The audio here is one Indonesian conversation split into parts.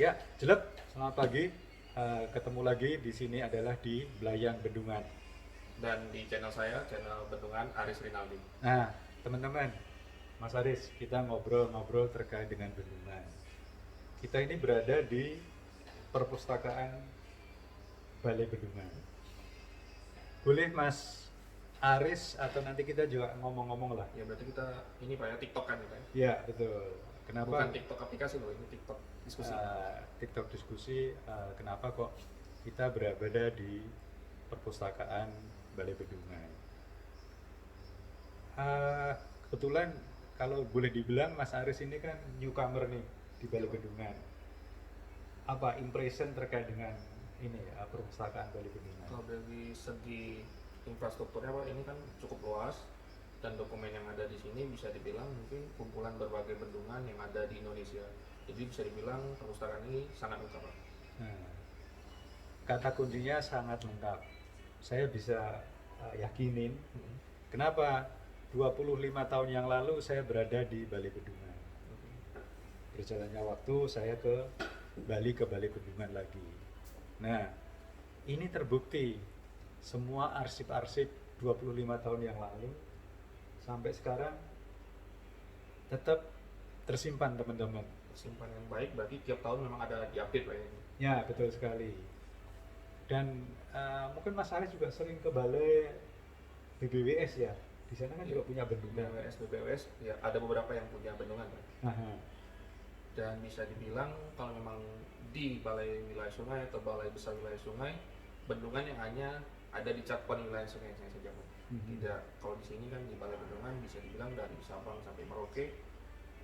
Ya, jelek. Selamat pagi. Ketemu lagi di sini adalah di Belayang Bendungan. Dan di channel saya, channel Bendungan Aris Rinaldi. Nah, teman-teman, Mas Aris, kita ngobrol-ngobrol terkait dengan bendungan. Kita ini berada di perpustakaan Balai Bendungan. Boleh Mas Aris atau nanti kita juga ngomong-ngomong lah. Ya berarti kita ini Pak ya, TikTok kan kita ya. Ya, betul. Bukan Kenapa TikTok aplikasi loh, ini TikTok diskusi. TikTok diskusi? Kenapa kok kita berada di perpustakaan Balai Bendungan? Uh, Kebetulan kalau boleh dibilang Mas Aris ini kan newcomer nih di Ya Balai Pak. Bendungan. Apa impression terkait dengan ini perpustakaan Balai Bendungan? Kalau dari segi infrastrukturnya Pak, ini kan cukup luas dan dokumen yang ada di sini bisa dibilang mungkin kumpulan berbagai bendungan yang ada di Indonesia. Jadi bisa dibilang perpustakaan ini sangat lengkap Pak. Nah, kata kuncinya sangat lengkap. Saya bisa yakinin Hmm. kenapa 25 tahun yang lalu saya berada di Balai Bendungan. Berjalannya waktu saya ke Balai Bendungan lagi. Nah, ini terbukti semua arsip-arsip 25 tahun yang lalu sampai sekarang tetap tersimpan teman-teman. Simpan yang baik berarti tiap tahun memang ada diupdate Pak ya. Ya, betul sekali. Dan mungkin Mas Aris juga sering ke balai BBWS ya. Di sana kan Iya. juga punya bendungan. BWS ya ada beberapa yang punya bendungan Pak. Aha. Dan bisa dibilang kalau memang di balai wilayah sungai atau balai besar wilayah sungai, bendungan yang hanya ada di cakupan wilayah sungai saja Pak. Mhm. Tidak, kalau di sini kan di balai bendungan bisa dibilang dari Sabang sampai Merauke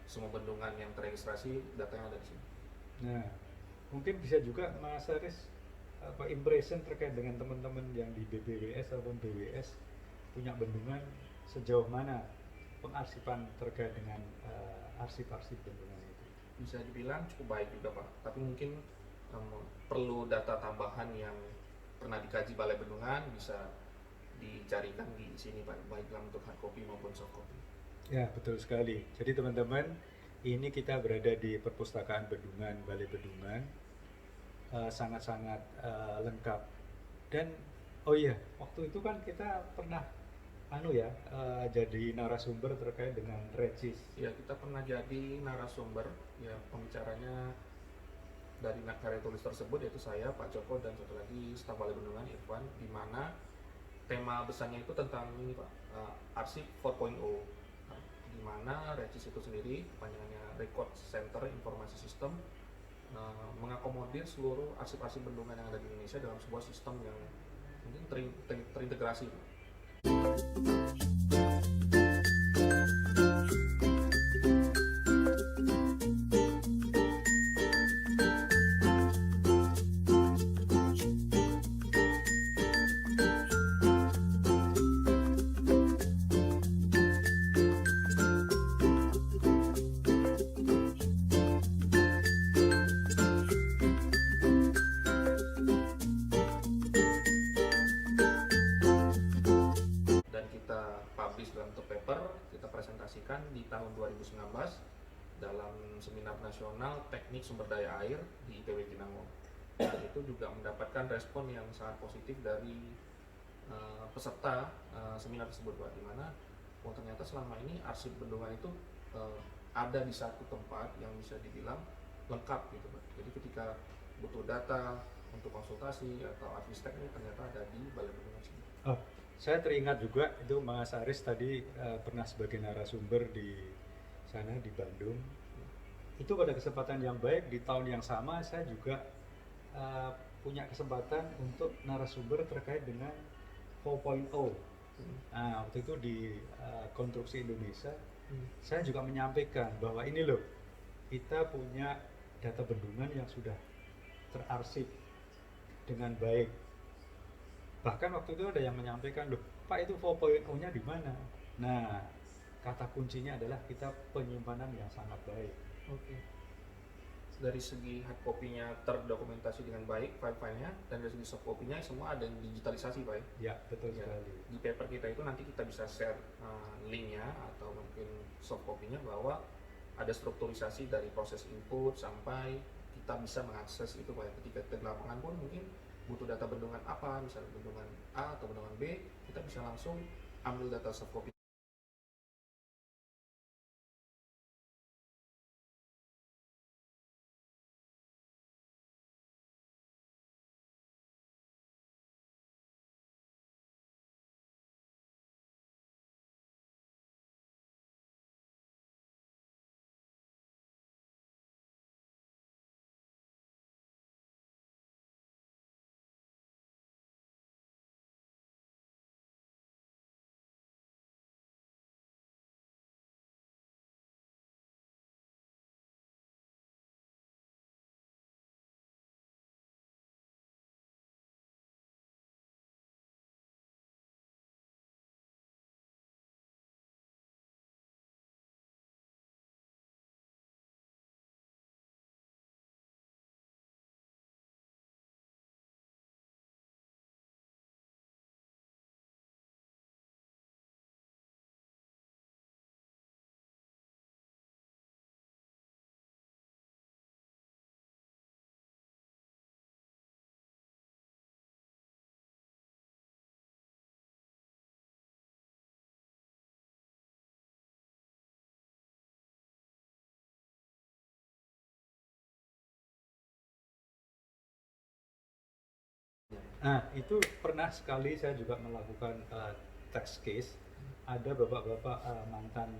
semua bendungan yang terregistrasi datanya ada di sini. Nah, mungkin bisa juga Mas Aris apa impression terkait dengan teman-teman yang di BBWS ataupun BWS punya bendungan sejauh mana pengarsipan terkait dengan arsip-arsip bendungan itu. Bisa dibilang cukup baik juga Pak, tapi mungkin perlu data tambahan yang pernah dikaji balai bendungan bisa dicarikan di sini Pak, baik dalam bentuk hard copy maupun soft copy. Ya, betul sekali. Jadi teman-teman, ini kita berada di perpustakaan Bendungan, Balai Bendungan, sangat-sangat lengkap. Dan oh iya, waktu itu kan kita pernah jadi narasumber terkait dengan Regis. Ya, kita pernah jadi narasumber, ya pembicaranya dari karya tulis tersebut yaitu saya, Pak Joko, dan satu lagi staf balai bendungan Irfan, di mana tema besarnya itu tentang ini Pak, arsip 4.0, di mana Regis itu sendiri panjangannya Record Center Informasi Sistem, mengakomodir seluruh arsip-arsip bendungan yang ada di Indonesia dalam sebuah sistem yang mungkin terintegrasi. Dan kita publish dalam bentuk paper, kita presentasikan di tahun 2019 dalam seminar nasional teknik sumber daya air di IPW Kinango. Dan itu juga mendapatkan respon yang sangat positif dari peserta seminar tersebut Pak, di mana ternyata selama ini arsip bendungan itu ada di satu tempat yang bisa dibilang lengkap gitu Pak. Jadi ketika butuh data untuk konsultasi atau artistek ini ternyata ada di balai bendungan sini. Oh, saya teringat juga itu Mas Aris tadi pernah sebagai narasumber di sana di Bandung. Itu pada kesempatan yang baik di tahun yang sama saya juga uh, punya kesempatan untuk narasumber terkait dengan 4.0. Nah, waktu itu di Konstruksi Indonesia, saya juga menyampaikan bahwa ini loh, kita punya data bendungan yang sudah terarsip dengan baik. Bahkan waktu itu ada yang menyampaikan, loh Pak itu 4.0-nya di mana? Nah, kata kuncinya adalah kita penyimpanan yang sangat baik. Oke. Dari segi hard copy-nya terdokumentasi dengan baik file-filenya, dan dari segi soft copy-nya semua ada yang digitalisasi Pak. Ya, betul Ya, sekali. di paper kita itu nanti kita bisa share link-nya atau mungkin soft copy-nya bahwa ada strukturisasi dari proses input sampai kita bisa mengakses itu Pak. Ketika kita di lapangan pun mungkin butuh data bendungan apa, misalnya bendungan A atau bendungan B, kita bisa langsung ambil data soft copy. Nah, itu pernah sekali saya juga melakukan tax case. Ada bapak-bapak mantan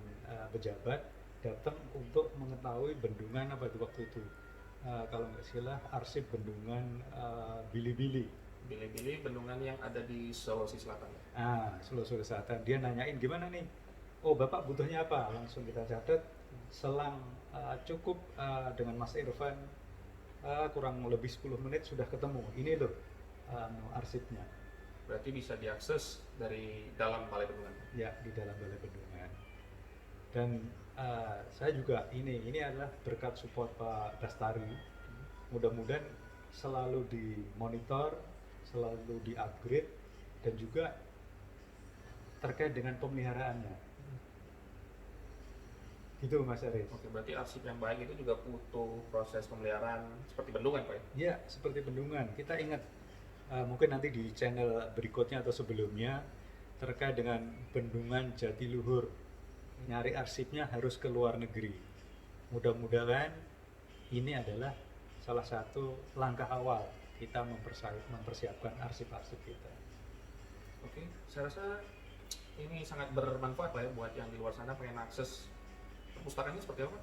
pejabat datang untuk mengetahui bendungan apa itu waktu itu. Kalau nggak salah arsip bendungan Bili-Bili. Bili-Bili bendungan yang ada di Sulawesi Selatan. Sulawesi Selatan. Dia nanyain gimana nih? Oh, bapak butuhnya apa? Langsung kita catat. Selang cukup dengan Mas Irfan kurang lebih 10 menit sudah ketemu. Ini loh arsipnya. Berarti bisa diakses dari dalam balai bendungan. Ya, di dalam balai bendungan. Dan saya juga ini adalah berkat support Pak Dastari. Mudah-mudahan selalu dimonitor, selalu di-upgrade, dan juga terkait dengan pemeliharaannya. Gitu Mas Aris. Oke, berarti arsip yang baik itu juga butuh proses pemeliharaan seperti bendungan Pak ya? Ya, seperti bendungan. Kita ingat mungkin nanti di channel berikutnya atau sebelumnya terkait dengan bendungan Jatiluhur, nyari arsipnya harus ke luar negeri. Mudah-mudahan ini adalah salah satu langkah awal kita mempersiapkan arsip-arsip kita. Oke, saya rasa ini sangat bermanfaat Pak ya buat yang di luar sana pengen akses perpustakaannya seperti apa?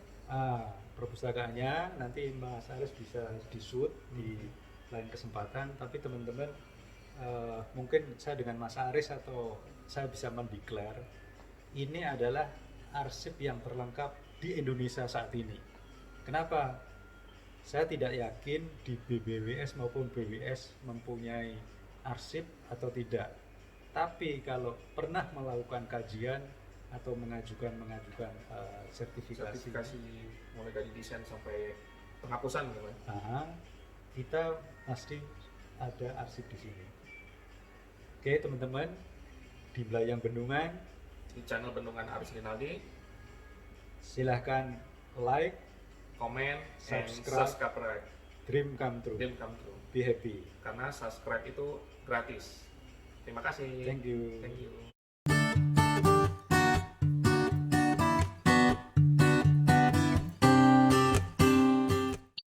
Perpustakaannya nanti Mas Aris bisa di-shoot di lain kesempatan, tapi teman-teman mungkin saya dengan Mas Aris atau saya bisa mendeklar ini adalah arsip yang terlengkap di Indonesia saat ini. Kenapa? Saya tidak yakin di BBWS maupun BWS mempunyai arsip atau tidak. Tapi kalau pernah melakukan kajian atau mengajukan sertifikasi mulai dari desain sampai penghapusan gitu kan. Kita pasti ada arsip di sini. Oke teman-teman, di Belayang Bendungan, di channel Bendungan Aris Rinaldi, silahkan like, comment, subscribe. Dream come true. Be happy. Karena subscribe itu gratis. Terima kasih. Thank you. Thank you.